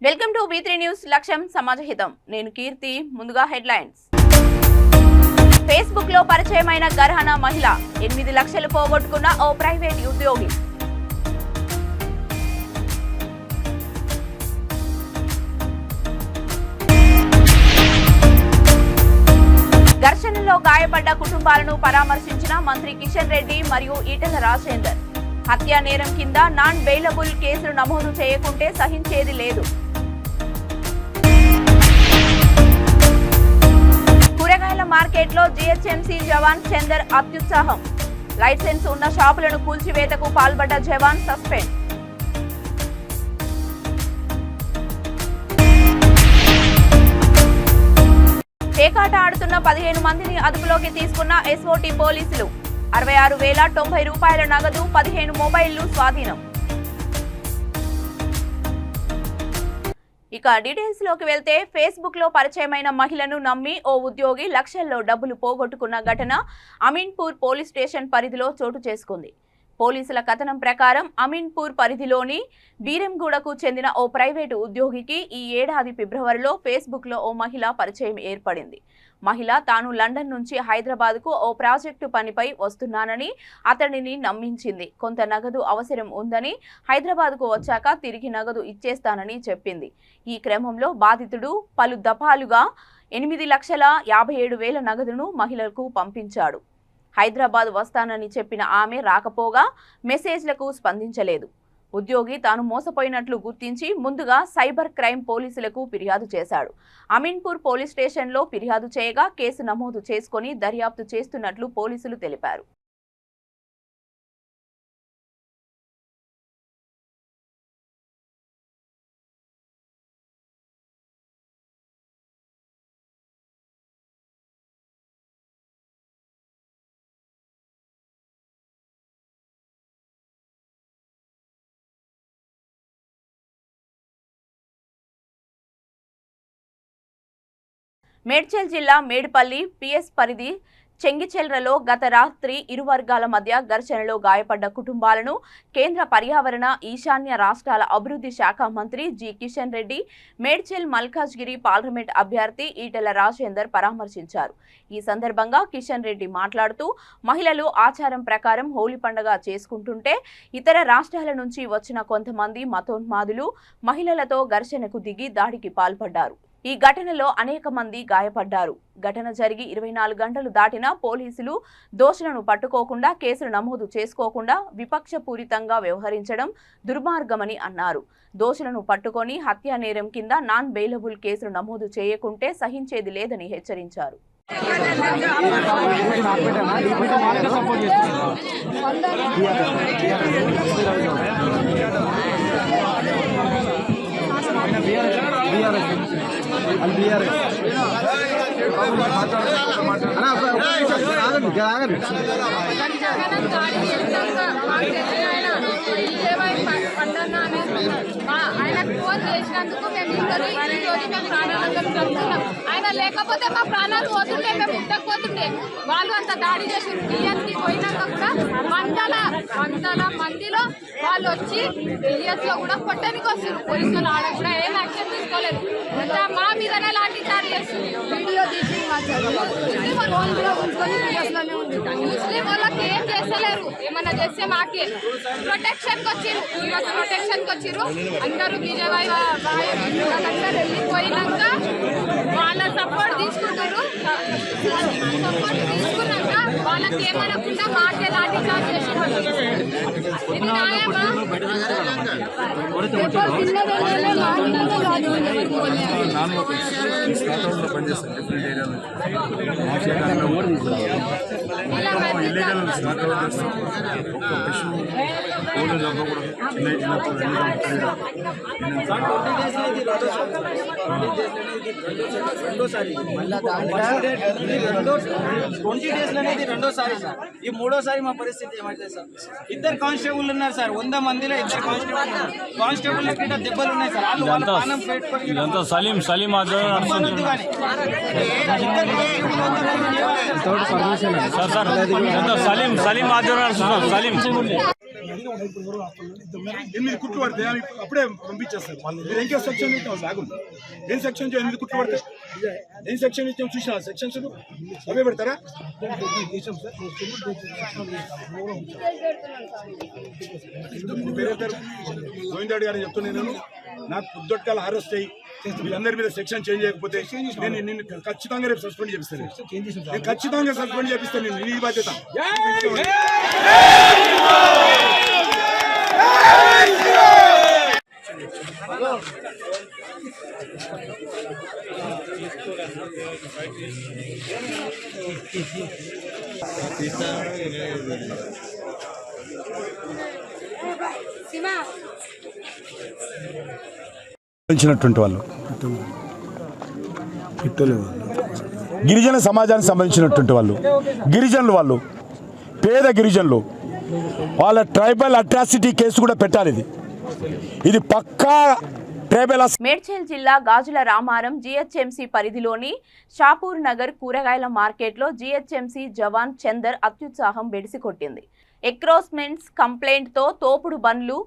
Welcome to V3 news లక్ష్యం సమాజహితం. నేను కీర్తి. ముందుగా హెడ్లైన్స్. ఫేస్బుక్ లో పరిచయమైన గర్హన మహిళ 8 లక్షలు పోగొట్టుకున్న ఓ ప్రైవేట్ ఉద్యోగి. ఘర్షణలో గాయపడ్డ కుటుంబాలను పరామర్శించిన మంత్రి కిషన్ రెడ్డి మరియు ఈటెల రాజేందర్. హత్యా నేరం కింద నాన్ బెయిలబుల్ కేసులు నమోదు చేయకుంటే సహించేది లేదు. కూరగాయల మార్కెట్లో జీహెచ్ఎంసీ జవాన్ చందర్ అత్యుత్సాహం. లైసెన్స్ ఉన్న షాపులను కూల్చివేతకు పాల్పడ్డ జవాన్ సస్పెండ్. పేకాట ఆడుతున్న 15 మందిని అదుపులోకి తీసుకున్న ఎస్ఓటీ పోలీసులు. 66,090 రూపాయల నగదు, 15 మొబైళ్లు స్వాధీనం. ఇక డీటెయిల్స్ లోకి వెళ్తే, ఫేస్బుక్ లో పరిచయమైన మహిళను నమ్మి ఓ ఉద్యోగి లక్షల్లో డబ్బులు పోగొట్టుకున్న ఘటన అమీన్పూర్ పోలీస్ స్టేషన్ పరిధిలో చోటు చేసుకుంది. పోలీసుల కథనం ప్రకారం అమీన్పూర్ పరిధిలోని బీరంగూడకు చెందిన ఓ ప్రైవేటు ఉద్యోగికి ఈ ఏడాది ఫిబ్రవరిలో ఫేస్బుక్ లో ఓ మహిళ పరిచయం ఏర్పడింది. మహిళ తాను లండన్ నుంచి హైదరాబాద్కు ఓ ప్రాజెక్టు పనిపై వస్తున్నానని అతడిని నమ్మించింది. కొంత నగదు అవసరం ఉందని, హైదరాబాద్కు వచ్చాక తిరిగి నగదు ఇచ్చేస్తానని చెప్పింది. ఈ క్రమంలో బాధితుడు పలు దఫాలుగా 8,57,000 నగదును మహిళలకు పంపించాడు. హైదరాబాద్ వస్తానని చెప్పిన ఆమె రాకపోగా మెసేజ్లకు స్పందించలేదు. ఉద్యోగి తాను మోసపోయినట్లు గుర్తించి ముందుగా సైబర్ క్రైమ్ పోలీసులకు ఫిర్యాదు చేశాడు. అమీన్పూర్ పోలీస్ స్టేషన్లో ఫిర్యాదు చేయగా కేసు నమోదు చేసుకుని దర్యాప్తు చేస్తున్నట్లు పోలీసులు తెలిపారు. మేడ్చల్ జిల్లా మేడిపల్లి పిఎస్ పరిధి చెంగిచెల్రలో గత రాత్రి ఇరు వర్గాల మధ్య ఘర్షణలో గాయపడ్డ కుటుంబాలను కేంద్ర పర్యావరణ, ఈశాన్య రాష్ట్రాల అభివృద్ధి శాఖ మంత్రి జి కిషన్ రెడ్డి, మేడ్చల్ మల్కాజ్గిరి పార్లమెంట్ అభ్యర్థి ఈటెల రాజేందర్ పరామర్శించారు. ఈ సందర్భంగా కిషన్ రెడ్డి మాట్లాడుతూ, మహిళలు ఆచారం ప్రకారం హోలీ పండుగ చేసుకుంటుంటే ఇతర రాష్ట్రాల నుంచి వచ్చిన కొంతమంది మతోన్మాదులు మహిళలతో ఘర్షణకు దిగి దాడికి పాల్పడ్డారు. ఈ ఘటనలో అనేక మంది గాయపడ్డారు. ఘటన జరిగి 24 గంటలు దాటినా పోలీసులు దోషులను పట్టుకోకుండా, కేసులు నమోదు చేసుకోకుండా విపక్షపూరితంగా వ్యవహరించడం దుర్మార్గమని అన్నారు. దోషులను పట్టుకొని హత్యా నేరం కింద నాన్ బెయిలబుల్ కేసులు నమోదు చేయకుంటే సహించేది లేదని హెచ్చరించారు. ఆయనకు ఫోన్ చేసినందుకు మేము ఇద్దరు ఈ రోజు మేము ప్రాణాలను చంపుతున్నాం. ఆయన లేకపోతే మా ప్రాణాలు పోతుంటే మేము ఉండకపోతుండే. వాళ్ళు అంత దాడి చేసి టీఎస్కి పోయినాక కూడా వందల మందిలో వాళ్ళు వచ్చి టీఎస్లో కూడా కొట్టడానికి వస్తారు. పోలీసులు ఆడ కూడా ఏం యాక్షన్ తీసుకోలేదు. అంతా మా మీదనే లాఠీ చార్జ్ చేస్తుంది. వీడియో తీసి ముస్లిం వాళ్ళకి ఏం చేస్తలేరు. ఏమన్నా చేస్తే మాకే ప్రొటెక్షన్కి వచ్చిరు. ఈరోజు ప్రొటెక్షన్కి వచ్చిరు. అందరూ బీజేపీ వాళ్ళందరూ వెళ్ళిపోయినాక వాళ్ళ సపోర్ట్ తీసుకుంటారు. సపోర్ట్ తీసుకున్నాక వాళ్ళకి ఏమనకుండా మాకే లాఠీ చార్జ్ చేసి ఇది న్యాయమా? రెండోసారి సార్. ఈ మూడోసారి మా పరిస్థితి ఏమైతే సార్, ఇద్దరు కానిస్టేబుల్ ఉన్నారు సార్. 100 మందిలో ఇద్దరు కానిస్టేబుల్ దెబ్బలు ఉన్నాయి సార్. సలీం ఆధ్వర్యంలో సలీం 8 కుట్లు పడితే అప్పుడే పంపించేస్తారు వాళ్ళు. మీరు ఇంకే సెక్షన్ బాగుంది. ఏం సెక్షన్ 8 కుట్లు పడతాయి? ఏం సెక్షన్ ఇచ్చాం చూసిన సెక్షన్స్ అవే పెడతారా? గోవిందాడు గారు చెప్తున్నా, నేను నాకు పొద్దుట్కాల అరెస్ట్ అయ్యి వీళ్ళందరి మీద సెక్షన్ చేంజ్ చేయకపోతే నేను నిన్ను ఖచ్చితంగా రేపు సస్పెండ్ చేపిస్తాను. నేను ఖచ్చితంగా సస్పెండ్ చేపిస్తాను. నేను నీ బాధ్యత. వాళ్ళు గిరిజన సమాజానికి సంబంధించినటువంటి వాళ్ళు, గిరిజనులు, వాళ్ళు పేద గిరిజనులు, వాళ్ళ ట్రైబల్ అట్రాసిటీ కేసు కూడా పెట్టాలి. ఇది పక్కా ట్రైబల్. మేడ్చల్ జిల్లా గాజుల రామారం జీహెచ్ఎంసీ పరిధిలోని షాపూర్ నగర్ కూరగాయల మార్కెట్లో జీహెచ్ఎంసీ జవాన్ చందర్ అత్యుత్సాహం బెడిసికొట్టింది. ఎక్రోచ్మెంట్స్ కంప్లైంట్తో తోపుడు బండ్లు,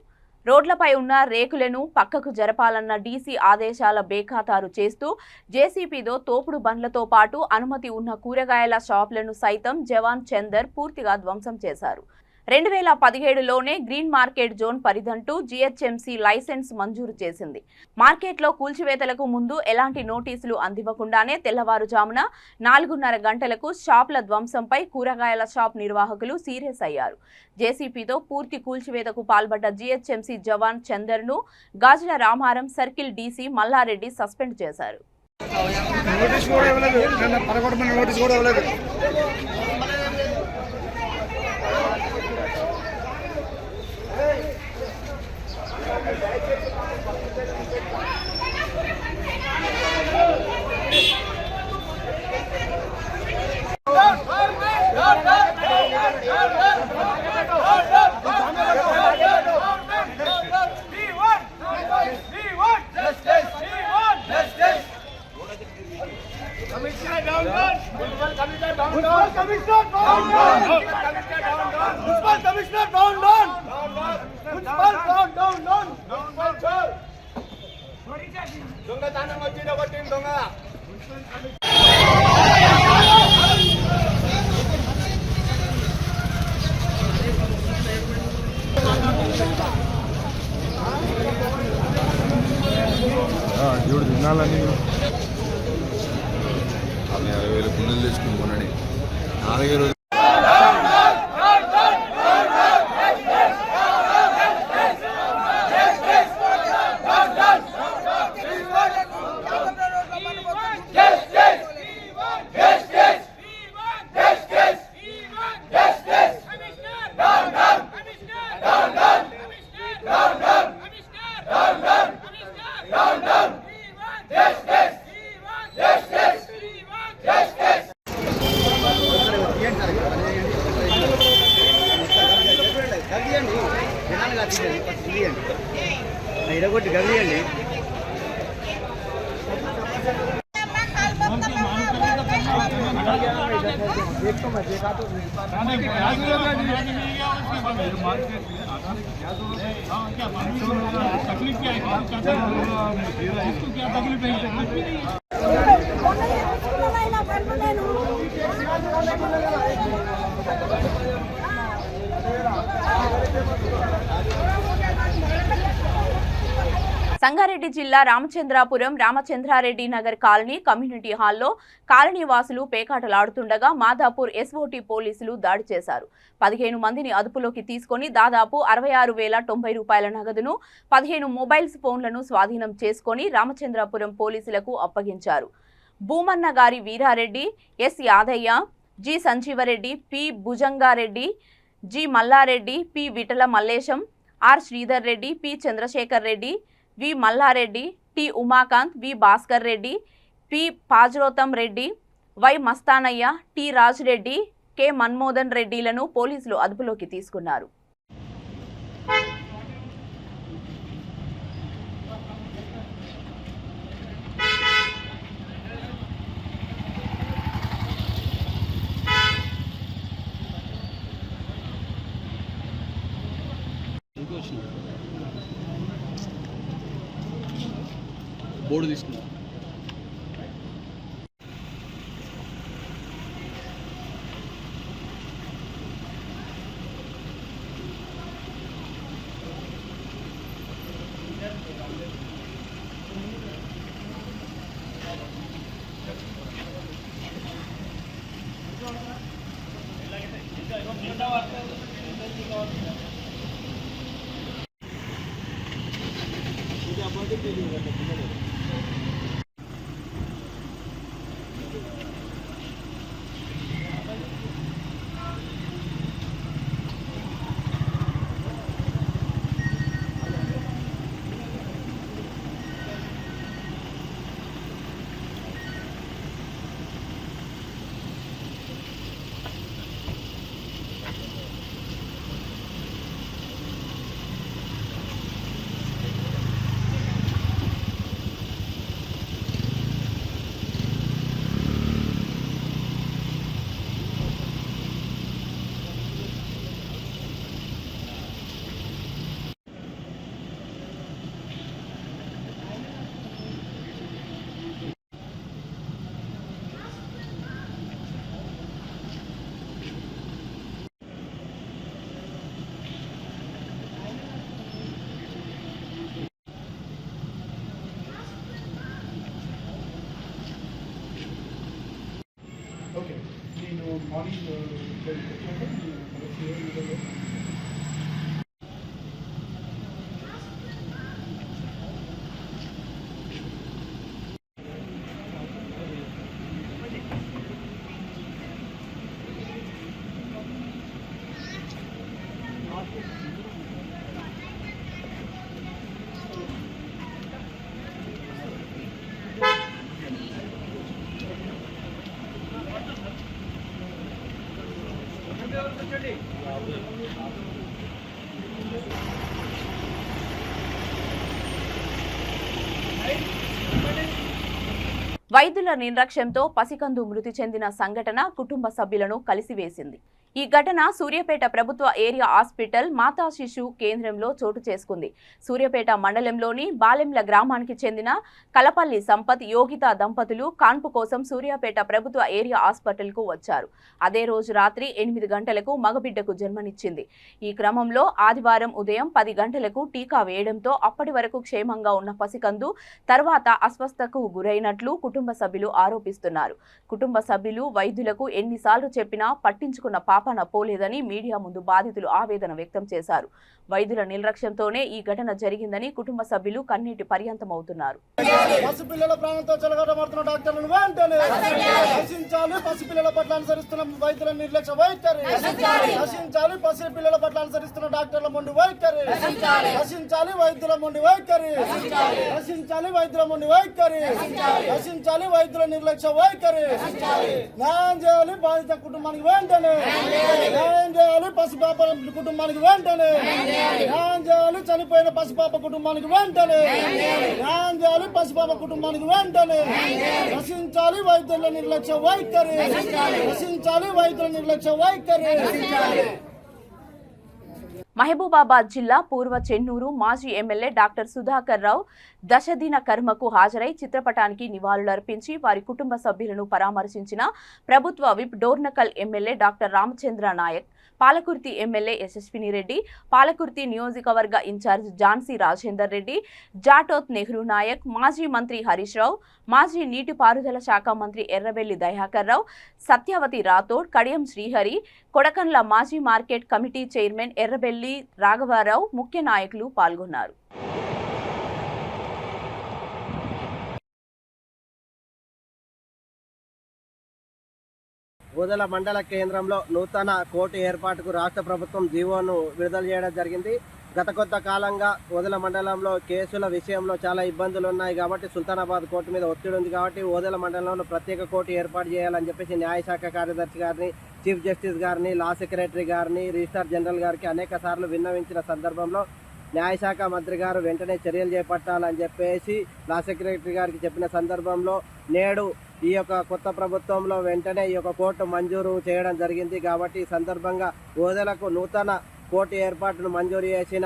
రోడ్లపై ఉన్న రేకులను పక్కకు జరపాలన్న డీసీ ఆదేశాల బేఖాతారు చేస్తూ జేసీపీతో తోపుడు బండ్లతో పాటు అనుమతి ఉన్న కూరగాయల షాపులను సైతం జవాన్ చందర్ పూర్తిగా ధ్వంసం చేశారు. 2017లోనే గ్రీన్ మార్కెట్ జోన్ పరిధంటూ జీహెచ్ఎంసీ లైసెన్స్ మంజూరు చేసింది. మార్కెట్లో కూల్చివేతలకు ముందు ఎలాంటి నోటీసులు అందివ్వకుండానే తెల్లవారుజామున 4:30 గంటలకు షాపుల ధ్వంసంపై కూరగాయల షాప్ నిర్వాహకులు సీరియస్ అయ్యారు. జేసీపీతో పూర్తి కూల్చివేతకు పాల్పడ్డ జీహెచ్ఎంసీ జవాన్ చందర్ను Gajula Ramaram circle DC Mallareddy suspend చేశారు. దేవుడు తినాలని 60,000 గుండెలు తెచ్చుకుని కొనని 4 రోజులు ఇరగొట్టి గదియండి. సంగారెడ్డి జిల్లా రామచంద్రాపురం రామచంద్రారెడ్డి నగర్ కాలనీ కమ్యూనిటీ హాల్లో కాలనీ వాసులు పేకాటలాడుతుండగా మాదాపూర్ ఎస్ఓటీ పోలీసులు దాడి చేశారు. 15 మందిని అదుపులోకి తీసుకొని దాదాపు 66,090 రూపాయల నగదును 15 మొబైల్స్ ఫోన్లను స్వాధీనం చేసుకొని రామచంద్రాపురం పోలీసులకు అప్పగించారు. భూమన్న గారి Veerareddy, S Yadaiah, G Sanjeevareddy, P Bhujangareddy, G Mallareddy, P Vithala Mallesham, R Sridhar Reddy, P Chandrashekar Reddy, V Mallareddy, T Umakanth, V Bhaskar Reddy, P పాజ్రోతం Reddy, Y Mastanaiah, T Rajreddy, K మన్మోదన్ రెడ్డిలను పోలీసులు అదుపులోకి తీసుకున్నారు. బోర్డు తీసుకున్నాం. ఓకే నేను మార్నింగ్ వైద్యుల నిర్లక్ష్యంతో పసికందు మృతి చెందిన సంఘటన కుటుంబ సభ్యులను కలిసివేసింది. ఈ ఘటన సూర్యాపేట ప్రభుత్వ ఏరియా హాస్పిటల్ మాతా శిశు కేంద్రంలో చోటు చేసుకుంది. సూర్యాపేట మండలంలోని బాలెంల గ్రామానికి చెందిన కలపల్లి సంపత్ యోగిత దంపతులు కాన్పు కోసం సూర్యాపేట ప్రభుత్వ ఏరియా హాస్పిటల్కు వచ్చారు. అదే రోజు రాత్రి 8 గంటలకు మగబిడ్డకు జన్మనిచ్చింది. ఈ క్రమంలో ఆదివారం ఉదయం 10 గంటలకు టీకా వేయడంతో అప్పటి వరకు క్షేమంగా ఉన్న పసికందు తర్వాత అస్వస్థతకు గురైనట్లు కుటుంబ సభ్యులు ఆరోపిస్తున్నారు. కుటుంబ సభ్యులు వైద్యులకు ఎన్నిసార్లు చెప్పినా పట్టించుకున్న పాపన పోలేదని మీడియా ముందు బాధితులు ఆవేదన వ్యక్తం చేశారు. వైద్యుల నిర్లక్ష్యంతోనే ఈ ఘటన జరిగిందని కుటుంబ సభ్యులు కన్నీటి పర్యంతమవుతున్నారు. పసిపిల్లల ప్రాణంతో చెలగాటమాడుతున్న డాక్టర్లను వెంటనే నశించాలి. పసిపిల్లల పట్ల అనుసరిస్తున్న వైద్యుల నిర్లక్ష్య వైఖరి నశించాలి. పసిపిల్లల పట్ల అనుసరిస్తున్న డాక్టర్ల మొండి వైఖరి నశించాలి. వైద్యుల మొండి వైఖరి నశించాలి. వైద్యుల మొండి వైఖరి నశించాలి. వైద్యుల నిర్లక్ష్య వైఖరి న్యాయం చేయాలి. బాధిత కుటుంబానికి వెంటనే న్యాయం చేయాలి. పసిపాప కుటుంబానికి వెంటనే న్యాయం చేయాలి. చనిపోయిన పసిపాప కుటుంబానికి వెంటనే న్యాయం చేయాలి. పసిపాప కుటుంబానికి వెంటనే నశించాలి. వైద్యుల నిర్లక్ష్య వైఖరి నశించాలి. వైద్యుల నిర్లక్ష్య వైఖరి. మహబూబాబాద్ జిల్లా పూర్వ చెన్నూరు మాజీ ఎమ్మెల్యే డాక్టర్ సుధాకర్ రావు దశదిన కర్మకు హాజరై చిత్రపటానికి నివాళులర్పించి వారి కుటుంబ సభ్యులను పరామర్శించిన ప్రభుత్వ whip Dornakal MLA doctor Ramachandra Naik, Palakurthi MLA Yashaswini Reddy, Palakurthi నియోజకవర్గ ఇన్ఛార్జ్ ఝాన్సీ రాజేందర్ రెడ్డి, జాటోత్ నెహ్రూ నాయక్, మాజీ మంత్రి హరీష్ రావు, మాజీ నీటిపారుదల శాఖ మంత్రి ఎర్రబెల్లి దయాకర్ రావు, సత్యవతి రాథోడ్, కడియం శ్రీహరి, కొడకండ్ల మాజీ మార్కెట్ కమిటీ చైర్మన్ ఎర్రబెల్లి రాఘవారావు ముఖ్య నాయకులు పాల్గొన్నారు. ఓదెల మండల కేంద్రంలో నూతన కోర్టు ఏర్పాటుకు రాష్ట్ర ప్రభుత్వం జీవోను విడుదల చేయడం జరిగింది. గత కొంత కాలంగా ఓదెల మండలంలో కేసుల విషయంలో చాలా ఇబ్బందులు ఉన్నాయి కాబట్టి సుల్తానాబాద్ కోర్టు మీద ఒత్తిడి ఉంది కాబట్టి ఓదెల మండలంలో ప్రత్యేక కోర్టు ఏర్పాటు చేయాలని చెప్పేసి న్యాయశాఖ కార్యదర్శి గారిని, చీఫ్ జస్టిస్ గారిని, లా సెక్రటరీ గారిని, రిజిస్ట్రార్ జనరల్ గారికి అనేక సార్లు విన్నవించిన సందర్భంలో న్యాయశాఖ మంత్రి గారు వెంటనే చర్యలు చేపట్టాలని చెప్పేసి లా సెక్రటరీ గారికి చెప్పిన సందర్భంలో నేడు ఈ యొక్క కొత్త ప్రభుత్వంలో వెంటనే ఈ యొక్క కోర్టు మంజూరు చేయడం జరిగింది. కాబట్టి ఈ సందర్భంగా ఓదెలకు నూతన కోర్టు ఏర్పాటును మంజూరు చేసిన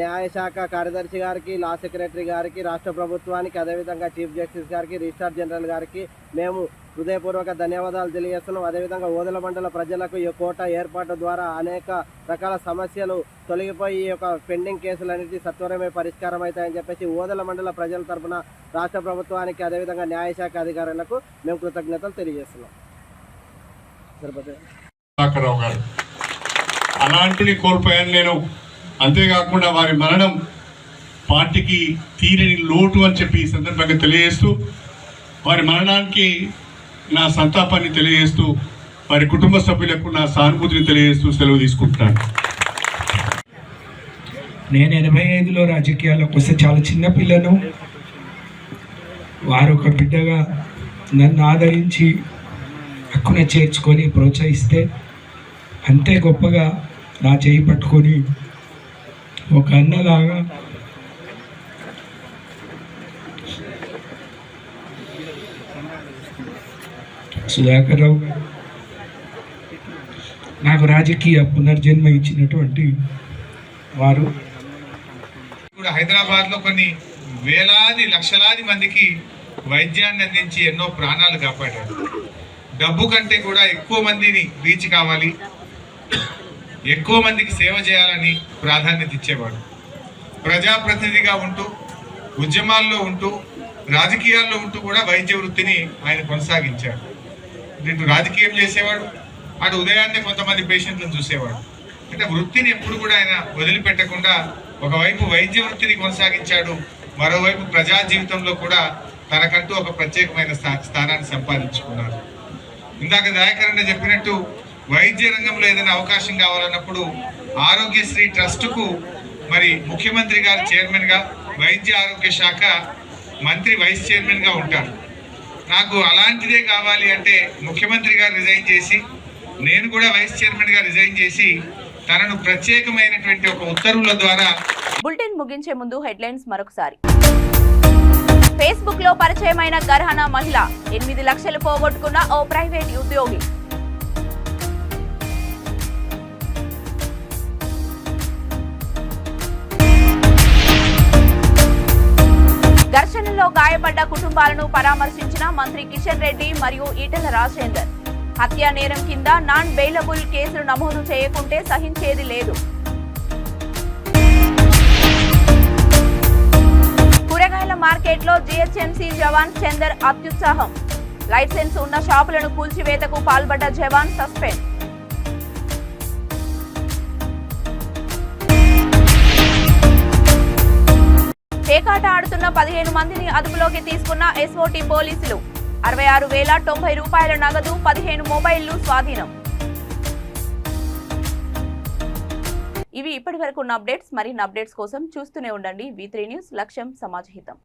న్యాయశాఖ కార్యదర్శి గారికి, లా సెక్రటరీ గారికి, రాష్ట్ర ప్రభుత్వానికి, అదేవిధంగా చీఫ్ జస్టిస్ గారికి, రిజిస్ట్రార్ జనరల్ గారికి మేము హృదయపూర్వక ధన్యవాదాలు తెలియజేస్తున్నాం. అదేవిధంగా ఓదెల మండల ప్రజలకు ఈ కోట ఏర్పాటు ద్వారా అనేక రకాల సమస్యలు తొలగిపోయి ఈ యొక్క పెండింగ్ కేసులన్నిటి సత్వరమే పరిష్కారం అవుతాయని చెప్పేసి ఓదెల మండల ప్రజల తరఫున రాష్ట్ర ప్రభుత్వానికి, అదేవిధంగా న్యాయశాఖ అధికారులకు మేము కృతజ్ఞతలు తెలియజేస్తున్నాం. రావు గారు అలాంటిని కోల్పోయాను నేను. అంతేకాకుండా వారి మరణం పార్టీకి తీరని లోటు అని చెప్పి ఈ సందర్భంగా తెలియజేస్తూ, వారి మరణానికి నా సంతాపాన్ని తెలియజేస్తూ, వారి కుటుంబ సభ్యులకు నా సానుభూతిని తెలియజేస్తూ సెలవు తీసుకుంటున్నాను. నేను 85లో రాజకీయాల్లోకి వస్తే చాలా చిన్న పిల్లను. వారు ఒక బిడ్డగా నన్ను ఆదరించి హక్కున చేర్చుకొని ప్రోత్సహిస్తే అంతే గొప్పగా నా చేయి పట్టుకొని ఒక అన్నలాగా సుధాకర్ రావు గారు నాకు రాజకీయ పునర్జన్మ ఇచ్చినటువంటి వారు. కూడా హైదరాబాద్లో కొన్ని వేలాది లక్షలాది మందికి వైద్యాన్ని అందించి ఎన్నో ప్రాణాలు కాపాడారు. డబ్బు కంటే కూడా ఎక్కువ మందిని రీచ్ కావాలి, ఎక్కువ మందికి సేవ చేయాలని ప్రాధాన్యత ఇచ్చేవాడు. ప్రజాప్రతినిధిగా ఉంటూ, ఉద్యమాల్లో ఉంటూ, రాజకీయాల్లో ఉంటూ కూడా వైద్య వృత్తిని ఆయన కొనసాగించాడు. ఇటు రాజకీయం చేసేవాడు, అటు ఉదయాన్నే కొంతమంది పేషెంట్లను చూసేవాడు. అంటే వృత్తిని ఎప్పుడు కూడా ఆయన వదిలిపెట్టకుండా ఒకవైపు వైద్య వృత్తిని కొనసాగించాడు, మరోవైపు ప్రజా జీవితంలో కూడా తనకంటూ ఒక ప్రత్యేకమైన స్థానాన్ని సంపాదించుకున్నారు. ఇందాక దయాకరణ చెప్పినట్టు వైద్య రంగంలో ఏదైనా అవకాశం కావాలన్నప్పుడు ఆరోగ్యశ్రీ ట్రస్టుకు మరి ముఖ్యమంత్రి గారు చైర్మన్గా, వైద్య ఆరోగ్య శాఖ మంత్రి వైస్ చైర్మన్గా ఉంటారు. నాకు అలాంటిదే కావాలి అంటే ముఖ్యమంత్రి గారు రిజైన్ చేసి, నేను కూడా వైస్ చైర్మన్గా రిజైన్ చేసి తనను ప్రత్యేకమైనటువంటి ఒక ఉత్తర్వుల ద్వారా. బులెటిన్ ముగించే ముందు హెడ్లైన్స్ మరొకసారి. ఫేస్బుక్ లో పరిచయమైన గర్హన మహిళ 8 లక్షలు పోగొట్టుకున్న ఓ ప్రైవేట్ ఉద్యోగి. ఘర్షణలో గాయపడ్డ కుటుంబాలను పరామర్శించిన మంత్రి కిషన్ రెడ్డి మరియు ఈటెల రాజేందర్. హత్యా నేరం కింద నాన్ బెయిలబుల్ కేసులు నమోదు చేయకుంటే సహించేది లేదు. కూరగాయల మార్కెట్లో జీహెచ్ఎంసీ జవాన్ చందర్ అత్యుత్సాహం. లైసెన్స్ ఉన్న షాపులను కూల్చివేతకు పాల్పడ్డ జవాన్ సస్పెండ్. పేకాట ఆడుతున్న 15 మందిని అదుపులోకి తీసుకున్న ఎస్ఓటీ పోలీసులు. 66,090 రూపాయల నగదు, 15 మొబైళ్లు స్వాధీనం. ఇవి ఇప్పటి వరకు ఉన్న అప్డేట్స్. మరిన్ని అప్డేట్స్ కోసం చూస్తూనే ఉండండి V3 న్యూస్. లక్ష్యం సమాజహితం.